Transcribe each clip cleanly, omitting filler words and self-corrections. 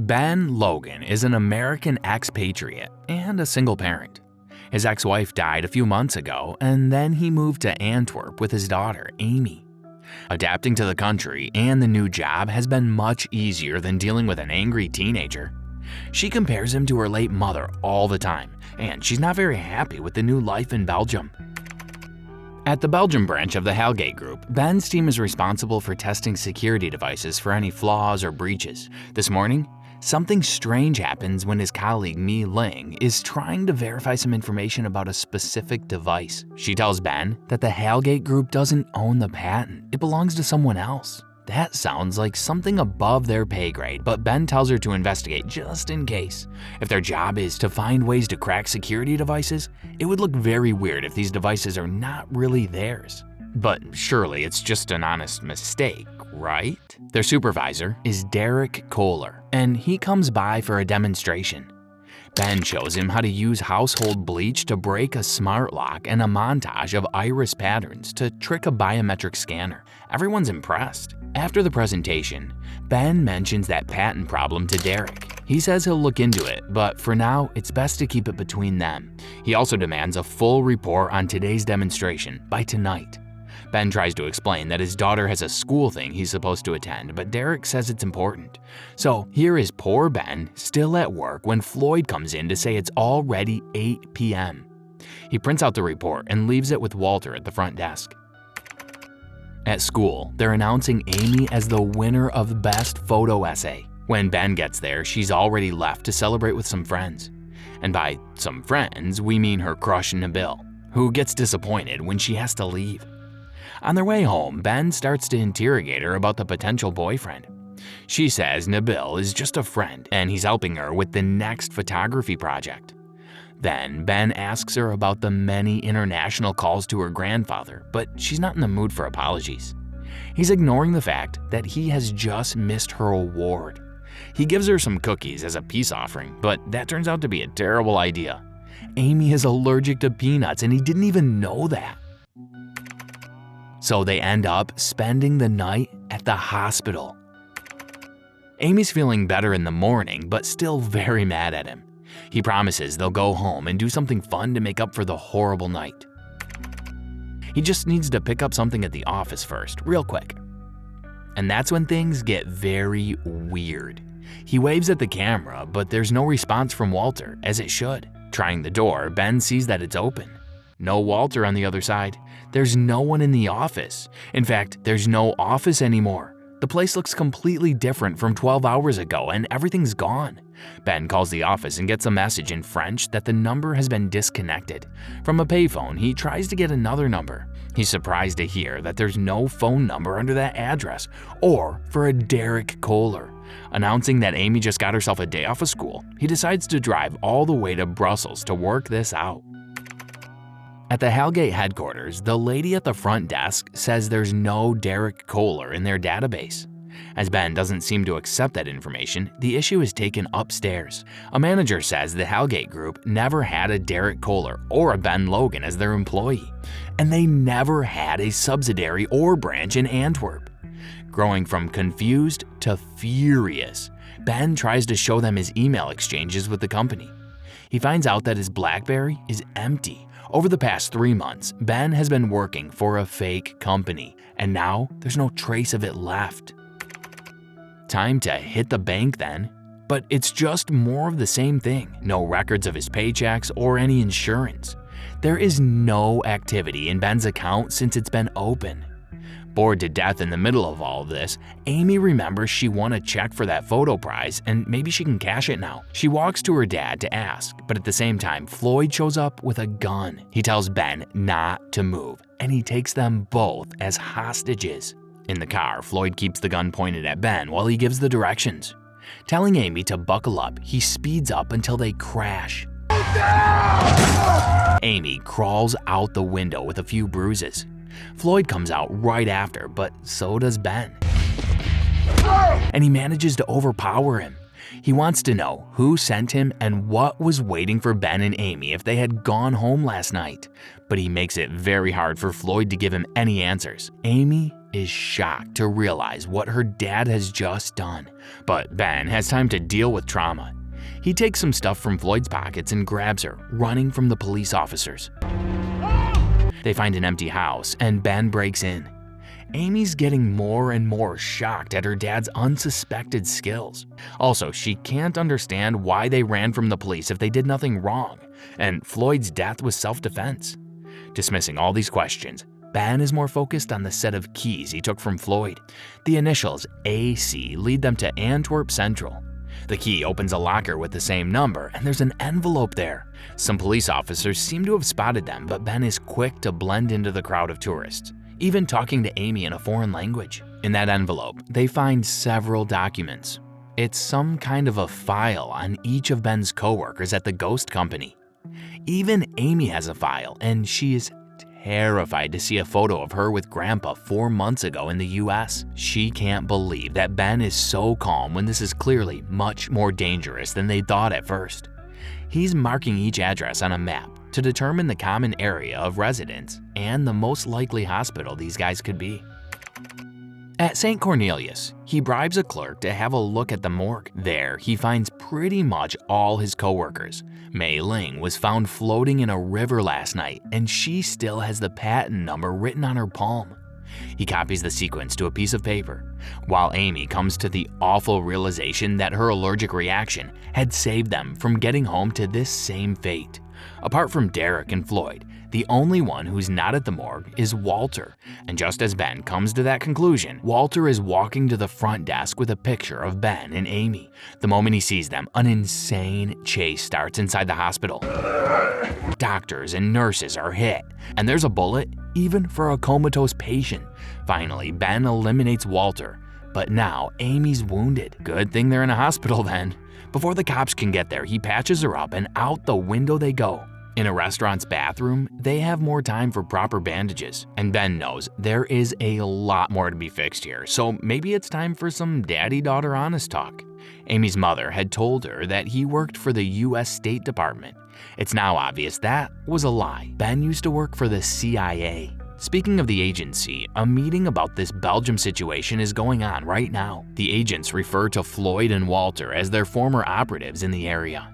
Ben Logan is an American expatriate and a single parent. His ex-wife died a few months ago, and then he moved to Antwerp with his daughter, Amy. Adapting to the country and the new job has been much easier than dealing with an angry teenager. She compares him to her late mother all the time, and she's not very happy with the new life in Belgium. At the Belgium branch of the Hellgate group, Ben's team is responsible for testing security devices for any flaws or breaches. This morning, something strange happens when his colleague Mi Ling is trying to verify some information about a specific device. She tells Ben that the Hellgate group doesn't own the patent, it belongs to someone else. That sounds like something above their pay grade, but Ben tells her to investigate just in case. If their job is to find ways to crack security devices, it would look very weird if these devices are not really theirs. But surely it's just an honest mistake, right? Their supervisor is Derek Kohler, and he comes by for a demonstration. Ben shows him how to use household bleach to break a smart lock and a montage of iris patterns to trick a biometric scanner. Everyone's impressed. After the presentation, Ben mentions that patent problem to Derek. He says he'll look into it, but for now, it's best to keep it between them. He also demands a full report on today's demonstration by tonight. Ben tries to explain that his daughter has a school thing he's supposed to attend, but Derek says it's important. So here is poor Ben still at work when Floyd comes in to say it's already 8 p.m. He prints out the report and leaves it with Walter at the front desk. At school, they're announcing Amy as the winner of Best Photo Essay. When Ben gets there, she's already left to celebrate with some friends. And by some friends, we mean her crush Nabil, who gets disappointed when she has to leave. On their way home, Ben starts to interrogate her about the potential boyfriend. She says Nabil is just a friend and he's helping her with the next photography project. Then Ben asks her about the many international calls to her grandfather, but she's not in the mood for apologies. He's ignoring the fact that he has just missed her award. He gives her some cookies as a peace offering, but that turns out to be a terrible idea. Amy is allergic to peanuts and he didn't even know that. So they end up spending the night at the hospital. Amy's feeling better in the morning, but still very mad at him. He promises they'll go home and do something fun to make up for the horrible night. He just needs to pick up something at the office first, real quick. And that's when things get very weird. He waves at the camera, but there's no response from Walter, as it should. Trying the door, Ben sees that it's open. No Walter on the other side. There's no one in the office. In fact, there's no office anymore. The place looks completely different from 12 hours ago and everything's gone. Ben calls the office and gets a message in French that the number has been disconnected. From a payphone, he tries to get another number. He's surprised to hear that there's no phone number under that address or for a Derek Kohler. Announcing that Amy just got herself a day off of school, he decides to drive all the way to Brussels to work this out. At the Hellgate headquarters, the lady at the front desk says there's no Derek Kohler in their database. As Ben doesn't seem to accept that information, the issue is taken upstairs. A manager says the Hellgate group never had a Derek Kohler or a Ben Logan as their employee, and they never had a subsidiary or branch in Antwerp. Growing from confused to furious, Ben tries to show them his email exchanges with the company. He finds out that his BlackBerry is empty. Over the past 3 months, Ben has been working for a fake company, and now there's no trace of it left. Time to hit the bank then. But it's just more of the same thing. No records of his paychecks or any insurance. There is no activity in Ben's account since it's been open. Bored to death in the middle of all of this, Amy remembers she won a check for that photo prize and maybe she can cash it now. She walks to her dad to ask, but at the same time, Floyd shows up with a gun. He tells Ben not to move, and he takes them both as hostages. In the car, Floyd keeps the gun pointed at Ben while he gives the directions. Telling Amy to buckle up, he speeds up until they crash. Amy crawls out the window with a few bruises. Floyd comes out right after, but so does Ben. And he manages to overpower him. He wants to know who sent him and what was waiting for Ben and Amy if they had gone home last night. But he makes it very hard for Floyd to give him any answers. Amy is shocked to realize what her dad has just done, but Ben has time to deal with trauma. He takes some stuff from Floyd's pockets and grabs her, running from the police officers. They find an empty house and Ben breaks in. Amy's getting more and more shocked at her dad's unsuspected skills. Also, she can't understand why they ran from the police if they did nothing wrong, and Floyd's death was self-defense. Dismissing all these questions, Ben is more focused on the set of keys he took from Floyd. The initials AC lead them to Antwerp Central. The key opens a locker with the same number, and there's an envelope there. Some police officers seem to have spotted them, but Ben is quick to blend into the crowd of tourists, even talking to Amy in a foreign language. In that envelope, they find several documents. It's some kind of a file on each of Ben's coworkers at the ghost company. Even Amy has a file, and she is terrified to see a photo of her with Grandpa 4 months ago in the US. She can't believe that Ben is so calm when this is clearly much more dangerous than they thought at first. He's marking each address on a map to determine the common area of residence and the most likely hospital these guys could be. At St. Cornelius, he bribes a clerk to have a look at the morgue. There, he finds pretty much all his coworkers. Mei Ling was found floating in a river last night, and she still has the patent number written on her palm. He copies the sequence to a piece of paper, while Amy comes to the awful realization that her allergic reaction had saved them from getting home to this same fate. Apart from Derek and Floyd, the only one who's not at the morgue is Walter, and just as Ben comes to that conclusion, Walter is walking to the front desk with a picture of Ben and Amy. The moment he sees them, an insane chase starts inside the hospital. Doctors and nurses are hit, and there's a bullet even for a comatose patient. Finally, Ben eliminates Walter, but now Amy's wounded. Good thing they're in a hospital then. Before the cops can get there, he patches her up and out the window they go. In a restaurant's bathroom, they have more time for proper bandages, and Ben knows there is a lot more to be fixed here, so maybe it's time for some daddy-daughter honest talk. Amy's mother had told her that he worked for the US State Department. It's now obvious that was a lie. Ben used to work for the CIA. Speaking of the agency, a meeting about this Belgium situation is going on right now. The agents refer to Floyd and Walter as their former operatives in the area.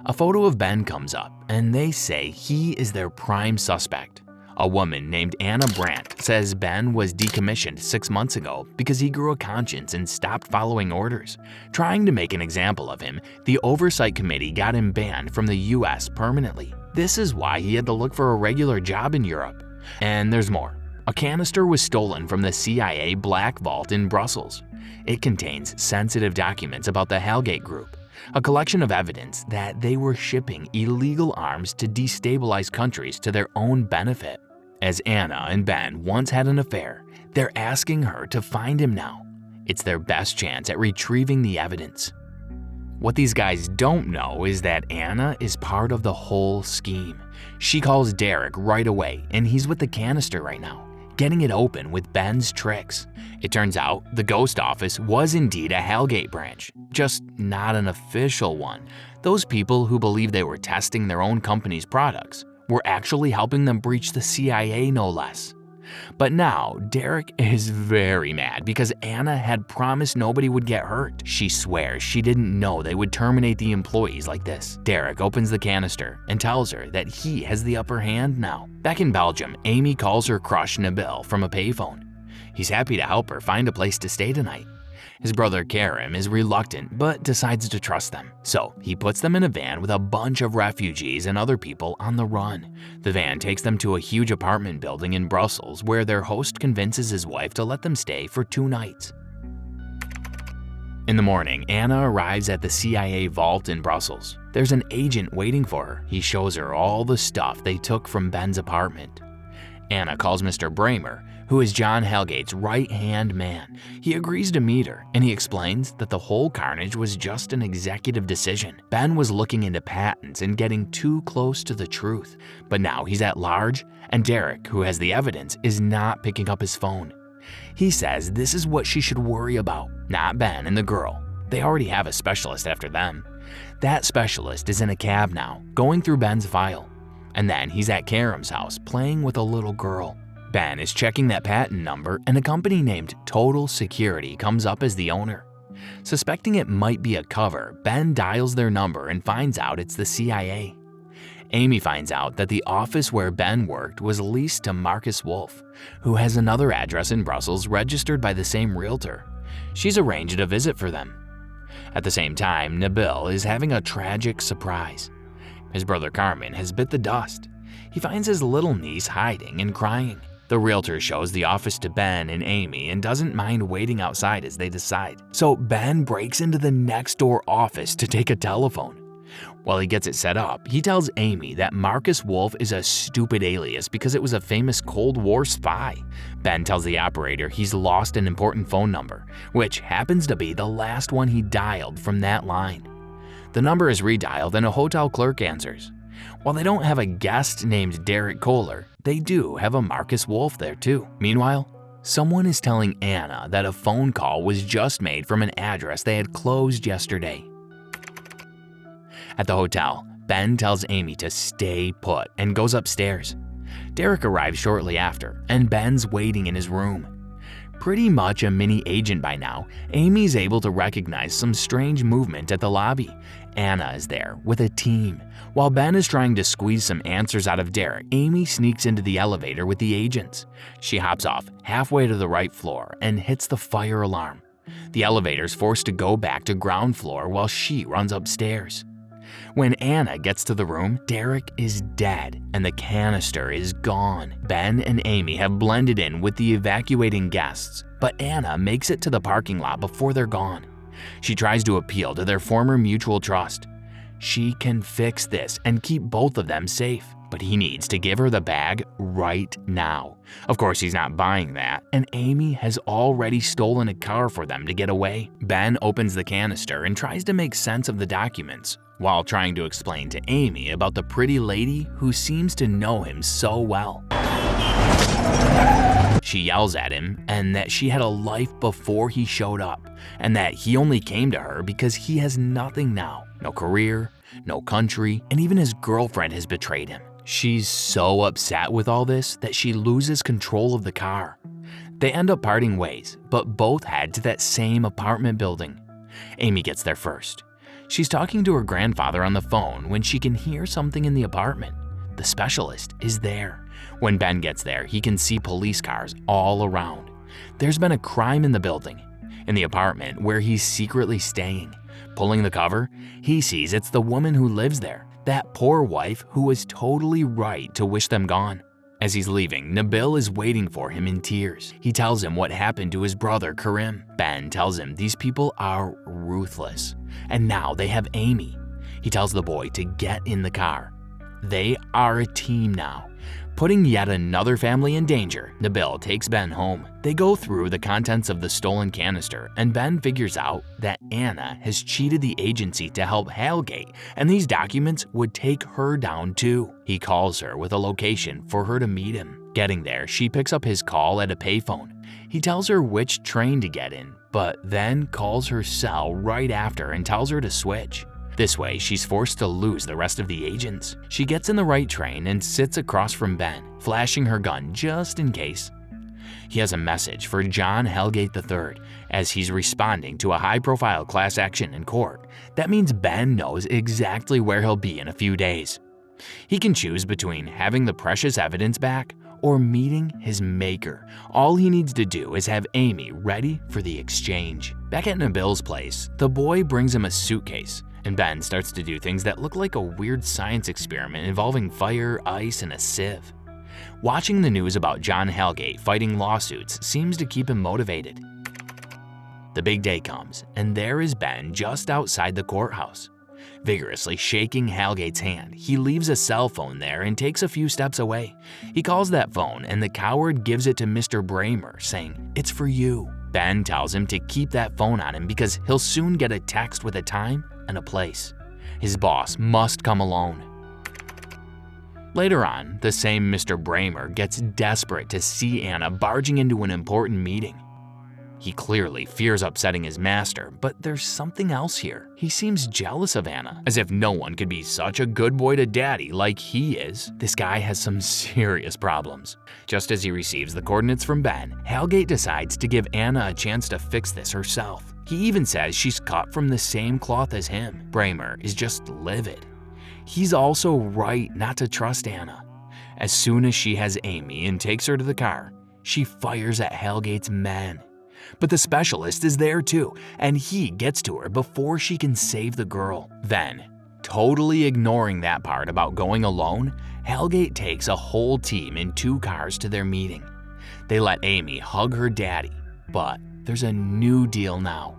A photo of Ben comes up, and they say he is their prime suspect. A woman named Anna Brandt says Ben was decommissioned 6 months ago because he grew a conscience and stopped following orders. Trying to make an example of him, the Oversight Committee got him banned from the US permanently. This is why he had to look for a regular job in Europe. And there's more. A canister was stolen from the CIA Black Vault in Brussels. It contains sensitive documents about the Hellgate group, a collection of evidence that they were shipping illegal arms to destabilize countries to their own benefit. As Anna and Ben once had an affair, they're asking her to find him now. It's their best chance at retrieving the evidence. What these guys don't know is that Anna is part of the whole scheme. She calls Derek right away, and he's with the canister right now, getting it open with Ben's tricks. It turns out the ghost office was indeed a Hellgate branch, just not an official one. Those people who believed they were testing their own company's products were actually helping them breach the CIA, no less. But now, Derek is very mad because Anna had promised nobody would get hurt. She swears she didn't know they would terminate the employees like this. Derek opens the canister and tells her that he has the upper hand now. Back in Belgium, Amy calls her crush Nabil from a payphone. He's happy to help her find a place to stay tonight. His brother Karim is reluctant but decides to trust them. So he puts them in a van with a bunch of refugees and other people on the run. The van takes them to a huge apartment building in Brussels where their host convinces his wife to let them stay for 2 nights. In the morning, Anna arrives at the CIA vault in Brussels. There's an agent waiting for her. He shows her all the stuff they took from Ben's apartment. Anna calls Mr. Bramer, who is John Hellgate's right-hand man. He agrees to meet her, and he explains that the whole carnage was just an executive decision. Ben was looking into patents and getting too close to the truth, but now he's at large, and Derek, who has the evidence, is not picking up his phone. He says this is what she should worry about, not Ben and the girl. They already have a specialist after them. That specialist is in a cab now, going through Ben's file. And then he's at Karim's house playing with a little girl. Ben is checking that patent number and a company named Total Security comes up as the owner. Suspecting it might be a cover, Ben dials their number and finds out it's the CIA. Amy finds out that the office where Ben worked was leased to Marcus Wolf, who has another address in Brussels registered by the same realtor. She's arranged a visit for them. At the same time, Nabil is having a tragic surprise. His brother Carmen has bit the dust. He finds his little niece hiding and crying. The realtor shows the office to Ben and Amy and doesn't mind waiting outside as they decide. So Ben breaks into the next door office to take a telephone. While he gets it set up, he tells Amy that Marcus Wolf is a stupid alias because it was a famous Cold War spy. Ben tells the operator he's lost an important phone number, which happens to be the last one he dialed from that line. The number is redialed and a hotel clerk answers. While they don't have a guest named Derek Kohler, they do have a Marcus Wolf there too. Meanwhile, someone is telling Anna that a phone call was just made from an address they had closed yesterday. At the hotel, Ben tells Amy to stay put and goes upstairs. Derek arrives shortly after, and Ben's waiting in his room. Pretty much a mini agent by now, Amy's able to recognize some strange movement at the lobby. Anna is there with a team. While Ben is trying to squeeze some answers out of Derek, Amy sneaks into the elevator with the agents. She hops off halfway to the right floor and hits the fire alarm. The elevator's forced to go back to ground floor while she runs upstairs. When Anna gets to the room, Derek is dead and the canister is gone. Ben and Amy have blended in with the evacuating guests, but Anna makes it to the parking lot before they're gone. She tries to appeal to their former mutual trust. She can fix this and keep both of them safe, but he needs to give her the bag right now. Of course, he's not buying that, and Amy has already stolen a car for them to get away. Ben opens the canister and tries to make sense of the documents, while trying to explain to Amy about the pretty lady who seems to know him so well. She yells at him and that she had a life before he showed up, and that he only came to her because he has nothing now. No career, no country, and even his girlfriend has betrayed him. She's so upset with all this that she loses control of the car. They end up parting ways, but both head to that same apartment building. Amy gets there first. She's talking to her grandfather on the phone when she can hear something in the apartment. The specialist is there. When Ben gets there, he can see police cars all around. There's been a crime in the building. In the apartment where he's secretly staying. Pulling the cover, he sees it's the woman who lives there. That poor wife who was totally right to wish them gone. As he's leaving, Nabil is waiting for him in tears. He tells him what happened to his brother Karim. Ben tells him these people are ruthless, and now they have Amy. He tells the boy to get in the car. They are a team now. Putting yet another family in danger, Nabil takes Ben home. They go through the contents of the stolen canister, and Ben figures out that Anna has cheated the agency to help Hellgate, and these documents would take her down too. He calls her with a location for her to meet him. Getting there, she picks up his call at a payphone. He tells her which train to get in, but then calls her cell right after and tells her to switch. This way, she's forced to lose the rest of the agents. She gets in the right train and sits across from Ben, flashing her gun just in case. He has a message for John Hellgate III as he's responding to a high-profile class action in court. That means Ben knows exactly where he'll be in a few days. He can choose between having the precious evidence back or meeting his maker. All he needs to do is have Amy ready for the exchange. Back at Nabil's place, the boy brings him a suitcase, and Ben starts to do things that look like a weird science experiment involving fire, ice, and a sieve. Watching the news about John Hellgate fighting lawsuits seems to keep him motivated. The big day comes, and there is Ben just outside the courthouse. Vigorously shaking Hellgate's hand, he leaves a cell phone there and takes a few steps away. He calls that phone, and the coward gives it to Mr. Bramer, saying, "It's for you." Ben tells him to keep that phone on him because he'll soon get a text with a time and a place. His boss must come alone. Later on, the same Mr. Bramer gets desperate to see Anna barging into an important meeting. He clearly fears upsetting his master, but there's something else here. He seems jealous of Anna, as if no one could be such a good boy to daddy like he is. This guy has some serious problems. Just as he receives the coordinates from Ben, Hellgate decides to give Anna a chance to fix this herself. He even says she's cut from the same cloth as him. Bramer is just livid. He's also right not to trust Anna. As soon as she has Amy and takes her to the car, she fires at Hellgate's men. But the specialist is there too, and he gets to her before she can save the girl. Then, totally ignoring that part about going alone, Hellgate takes a whole team in 2 cars to their meeting. They let Amy hug her daddy, but there's a new deal now.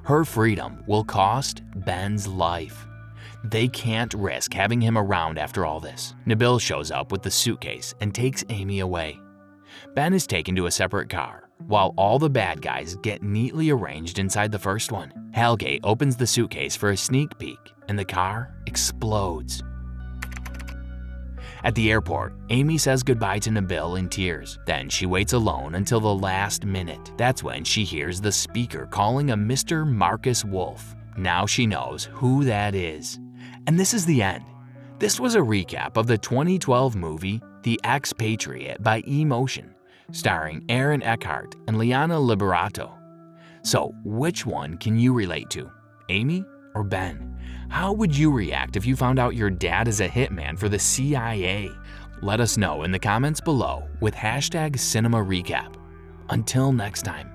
Her freedom will cost Ben's life. They can't risk having him around after all this. Nabil shows up with the suitcase and takes Amy away. Ben is taken to a separate car, while all the bad guys get neatly arranged inside the first one. Hellgate opens the suitcase for a sneak peek, and the car explodes. At the airport, Amy says goodbye to Nabil in tears. Then she waits alone until the last minute. That's when she hears the speaker calling a Mr. Marcus Wolf. Now she knows who that is. And this is the end. This was a recap of the 2012 movie The Expatriate by eMotion, starring Aaron Eckhart and Liana Liberato. So which one can you relate to, Amy or Ben? How would you react if you found out your dad is a hitman for the CIA? Let us know in the comments below with #CinemaRecap. Until next time.